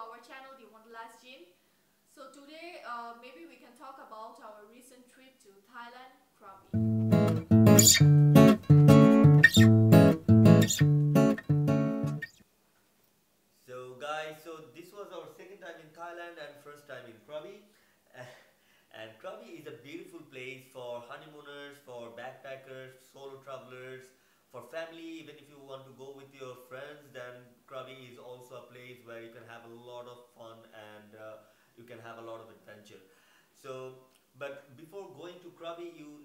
our channel, The Wanderlust Gym. So today, maybe we can talk about our recent trip to Thailand, Krabi. So guys, this was our second time in Thailand and first time in Krabi. And Krabi is a beautiful place for honeymooners, for backpackers, solo travelers, for family. Even if you want to go with your friends, then Krabi is also a place where you can have a lot of fun and you can have a lot of adventure. But before going to Krabi, you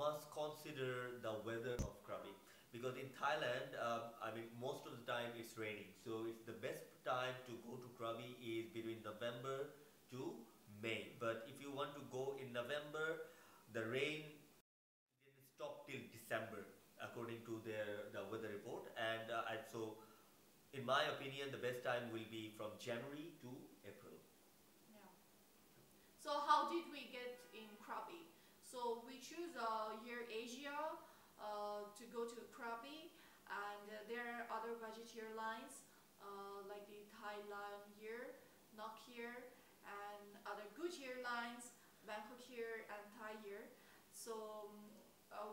must consider the weather of Krabi, because in Thailand, most of the time it's raining. So it's the best time to go to Krabi is between November to May. But if you want to go in November, the rain didn't stop till December, according to the weather report. So, in my opinion, the best time will be from January to April. Yeah. So how did we get in Krabi? So we choose Air Asia to go to Krabi, and there are other budget airlines like the Thailand here, Nok here, and other good airlines, Bangkok here and Thai here. So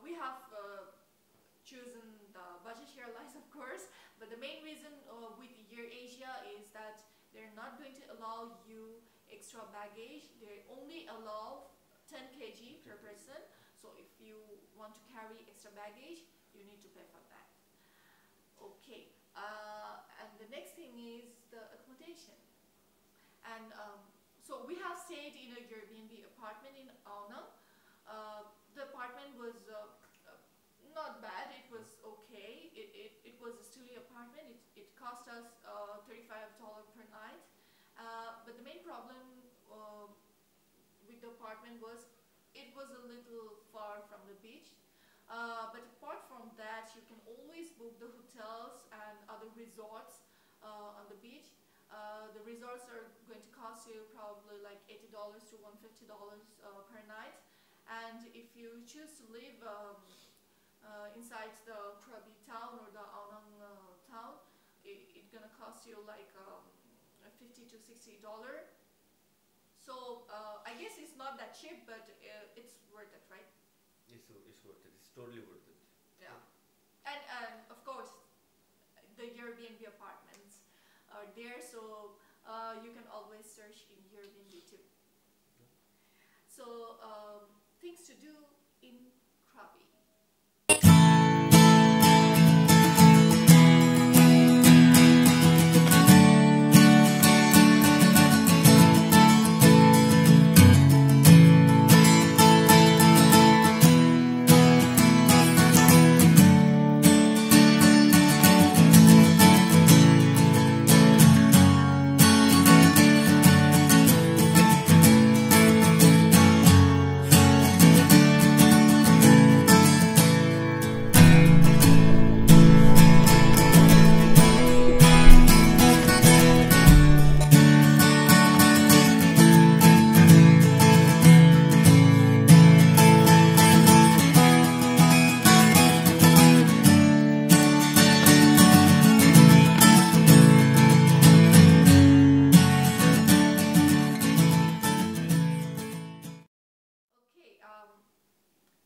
we have chosen the budget airlines, of course, but the main reason with Air Asia is that they're not going to allow you extra baggage. They only allow 10 kg per person. So if you want to carry extra baggage, you need to pay for that. Okay, and the next thing is the accommodation. And so we have stayed in a Airbnb apartment in Aonang. The apartment was not bad, it was okay. It was a studio apartment. It cost us $35 per night. But the main problem with the apartment was it was a little far from the beach. But apart from that, you can always book the hotels and other resorts on the beach. The resorts are going to cost you probably like $80 to $150 per night. And if you choose to live inside the Krabi town or the Aonang town, it's gonna cost you like $50 to $60. So I guess it's not that cheap, but it's worth it, right? It's worth it. It's totally worth it. Yeah. And of course, the Airbnb apartments are there, so you can always search in Airbnb too. So things to do in Krabi.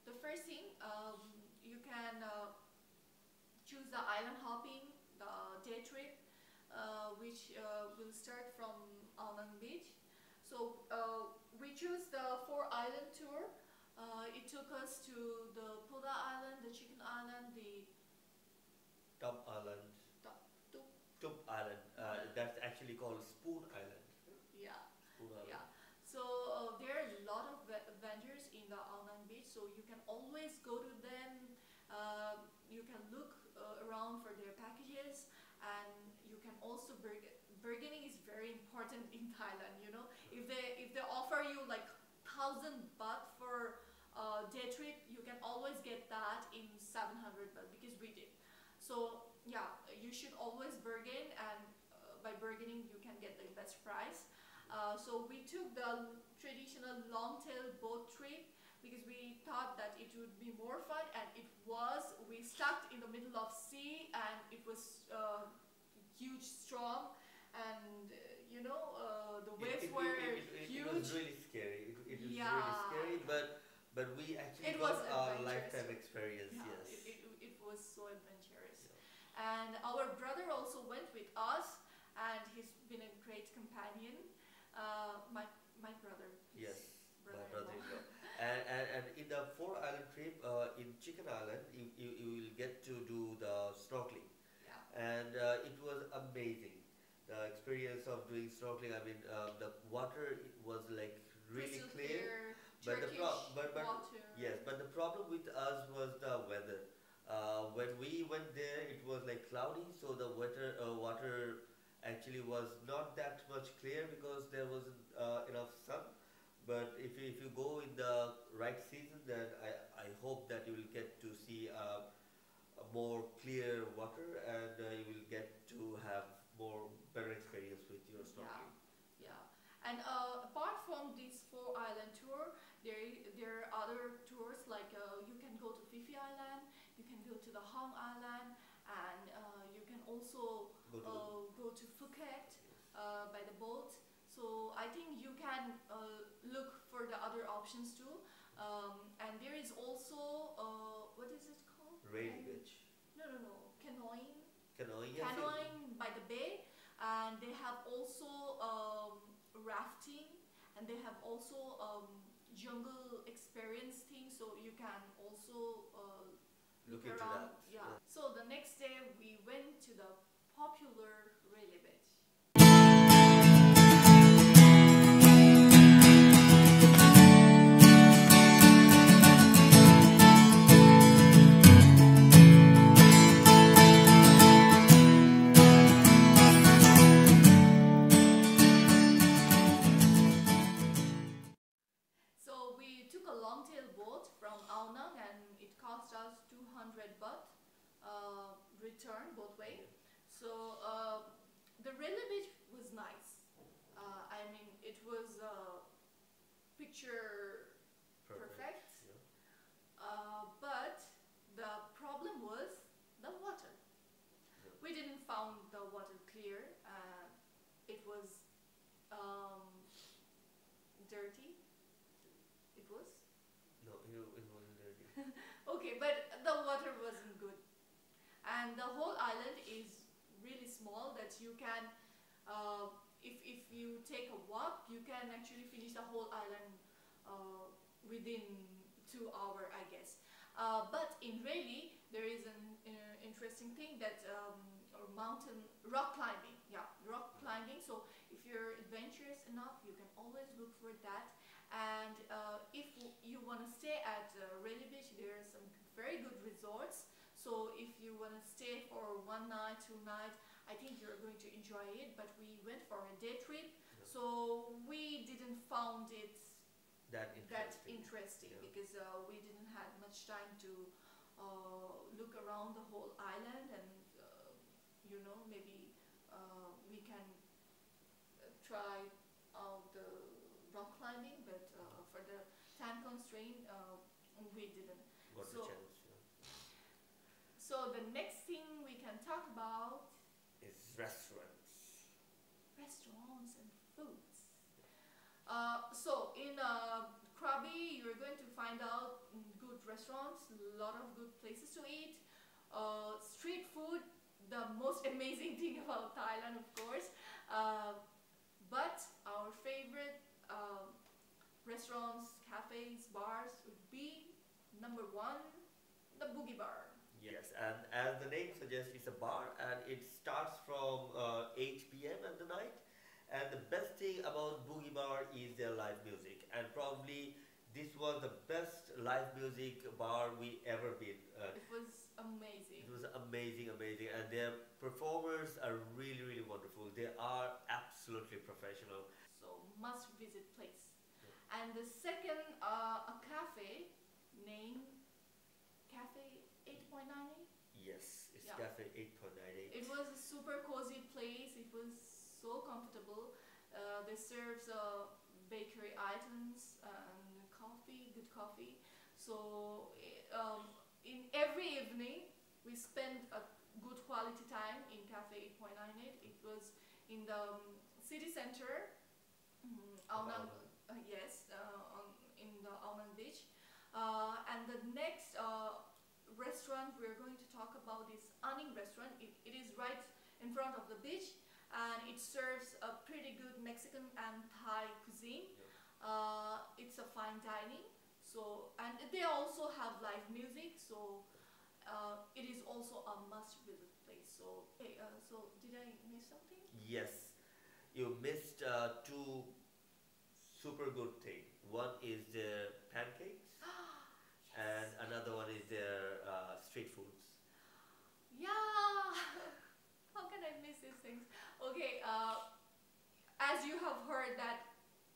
The first thing, you can choose the island hopping, the day trip, which will start from Aonang Beach. So we choose the 4-island tour. It took us to the Puda Island, the Chicken Island, the Top Island. Top Island. That's actually called Spoon Island. Yeah. Spoon Island. Yeah. So there are a lot of vendors in the Aonang Beach, so you can always go to them. You can look around for their packages, and you can also bargaining is very important in Thailand. You know, if they offer you like 1,000 baht for a day trip, you can always get that in 700 baht, because we did. So yeah, you should always bargain, and by bargaining you can get the best price. So we took the traditional long-tail boat trip because we thought that it would be more fun, and it was. We stuck in the middle of sea, and it was huge storm, and you know, but we actually It was got a adventurous. lifetime experience. Yeah, Yes. it was so adventurous. Yeah. And our brother also went with us, and he's been a great companion. My brother, his Yes, my brother-in-law. brother-in-law. And in the four island trip in Chicken Island, you will get to do the snorkeling, Yeah, and it was amazing. The experience of doing snorkeling. I mean, the water was like really crystal clear, clear but the Turkish but water. yes, but the problem with us was the weather. When we went there, it was like cloudy, so the water actually was not that much clear because there wasn't enough sun. But if you go in the right season, then I hope that you will get to see a more clear water, and you will get to have more better experience with your Yeah, snorkeling. yeah. And apart from this four island tour, there are other tours like you can go to Fifi Island, you can go to the Hong Island, and you can also Go to go to Phuket yes, by the boat. So I think you can look for the other options too. And there is also what is it called? rainy beach, No. Canoeing. canoeing. Yes, Canoeing by the bay, and they have also rafting, and they have also jungle experience thing. So you can also look look into around. that. Yeah. Yeah. So the next day we went to the popular Rayleigh Beach. So we took a long-tail boat from Ao Nang, and it cost us 200 baht return both way. So the Rayleigh Beach was nice. I mean, it was picture perfect. Yeah. But the problem was the water. Yeah. We didn't found the water clear. It was dirty. It was. No, it wasn't dirty. Okay, but the water wasn't good. And the whole island is really small that you can, if you take a walk, you can actually finish the whole island within 2 hours, I guess. But in Rayleigh, there is an interesting thing that mountain rock climbing. Yeah, rock climbing. So if you're adventurous enough, you can always look for that. And if you want to stay at Rayleigh Beach, there are some very good resorts. So if you want to stay for 1 night, 2 nights, I think you're going to enjoy it. But we went for a day trip, Yeah. so we didn't found it That that interesting. interesting Yeah. because we didn't have much time to look around the whole island, and maybe we can try out the rock climbing, but for the time constraint, we didn't. Got So- the chance. Yeah. So the next thing we can talk about Is restaurants. restaurants and foods. So in Krabi, you're going to find out good restaurants, a lot of good places to eat. Street food, the most amazing thing about Thailand, of course. But our favorite restaurants, cafes, bars would be number one, the Boogie Bar. Yes, and as the name suggests, it's a bar, and it starts from 8 p.m. at the night. And the best thing about Boogie Bar is their live music, and probably this was the best live music bar we ever been. It was amazing. It was amazing, amazing, and their performers are really, really wonderful. They are absolutely professional. So must visit place. Yeah. And the second, a cafe named Cafe 8.98. Yes, it's Yeah. Cafe 8.98. It was a super cozy place. It was so comfortable. They serve bakery items and coffee, good coffee. So in every evening we spent a good quality time in Cafe 8.98. It was in the city center, Ao Nang, yes, in the Ao Nang beach. And the next restaurant we're going to talk about is Aning restaurant. It is right in front of the beach, and it serves a pretty good Mexican and Thai cuisine. It's a fine dining, so, and they also have live music, so it is also a must visit place. So, hey, so did I miss something? Yes, you missed two super good things. One is their pancakes, and Yes. another one is their street foods. Yeah. How can I miss these things? Okay, as you have heard that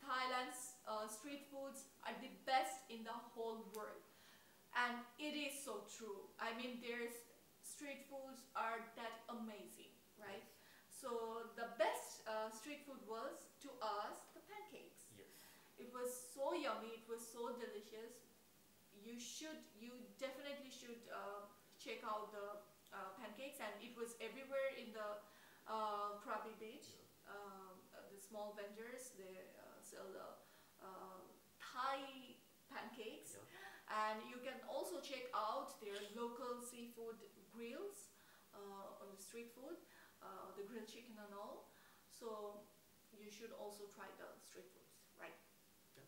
Thailand's street foods are the best in the whole world, and it is so true. I mean, there's street foods are that amazing, right? So the best street food was to us the pancakes. Yes. It was so yummy. It was so delicious. You definitely should check out the pancakes, and it was everywhere in the Krabi beach. The small vendors, they sell the Thai pancakes, Yeah. and you can also check out their local seafood grills on the street food, the grilled chicken and all. So you should also try the street foods, right? Yeah.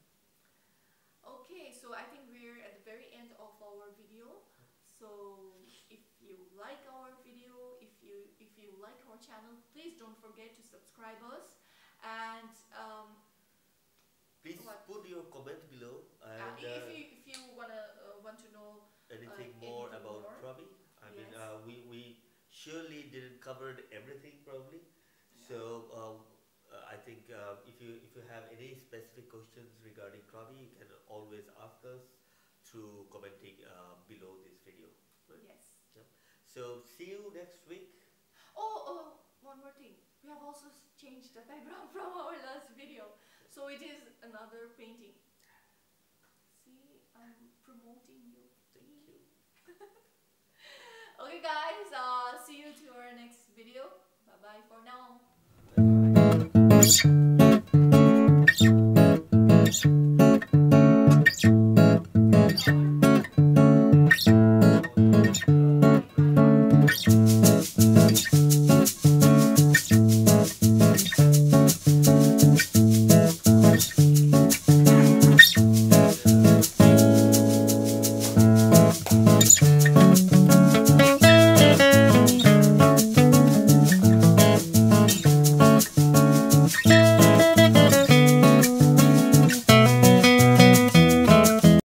Okay, so I think we're at the very end of our video. So if you like our video, if you like our channel, please don't forget to subscribe us, and Please what? put your comment below, and if you want to know anything more anything about more. Krabi. I mean, Yes. we surely didn't covered everything probably. Yeah. So I think if you have any specific questions regarding Krabi, you can always ask us through commenting below this video. Right? Yes. Yeah. So see you next week. Oh, one more thing. We have also changed the background from our last video. So it is another painting. See, I'm promoting you. Thank you. Okay guys, see you to our next video. Bye bye for now. Bye.